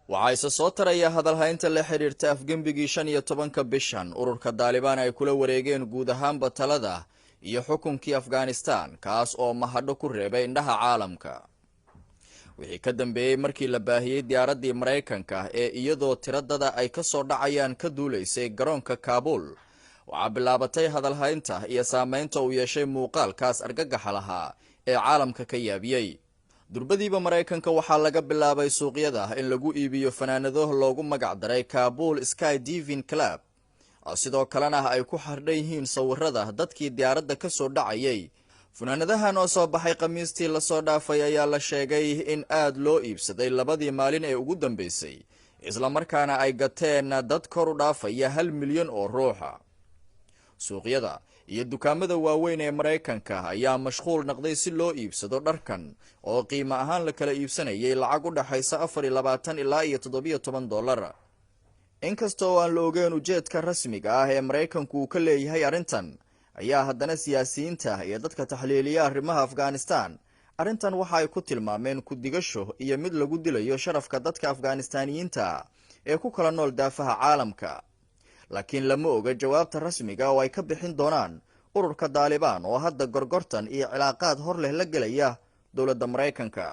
waxaa isa soo taraya hadalhaynta la xiriirta afgembigii 15 bishan ururka Taliban ay kula wareegeen guud ahaanba talada iyo xukunkii Afghanistan kaas oo mahadho ku reebay indhaha caalamka. wixii ka dambeeyay markii la baahiyay diyaaradii Mareykanka ee iyadoo tiradada ay ka soo dhacayaan ka duuleysay garoonka Kabul waxaa bilaabatay hadalhaynta iyo saameynta uu yeeshay muuqaalkaas argagaxa lahaa ee caalamka ka yaabiyay. durbadiiba Mareykanka waxaa laga bilaabay suuqyada in lagu iibiyo fanaanado loogu magac daray Kabul Sky Diving Club sidoo kalena ay ku xardhan yihiin sawirada dadkii diyaaradda ka soo dhacayay. fanaanadahan oo soo baxay Khamiistii la soo dhaafay ayaa la sheegay in aad loo iibsaday labadii maalin ee ugu dambeysay isla markaana ay gateen dad kor u dhaafaya 1 milyan oo ruuxa. suuqyada iyo dukaamada waaweyn ee Mareykanka ayaa mashquul noqday si loo iibsado dharkan oo qiimo ahaan la kala iibsanayay lacag u dhaxaysa 24 ilaa $17. inkastoo aan la ogeyn ujeedka rasmiga ah ee Mareykanku ka leeyahay arrintan ayaa haddana siyaasiyiinta iyo dadka taxliiliya arrimaha Afghanistan arrintan waxa ay ku tilmaameen ku digasho iyo mid lagu dilayo sharafka dadka Afghaanistaaniyiinta ee ku kala nool daafaha caalamka. laakiin lama oga jawaabta rasmiga oo ay ka bixin doonaan ururka Taliban oo hadda gorgortan iyo cilaaqaad hor leh la gelaya dowladda Mareykanka.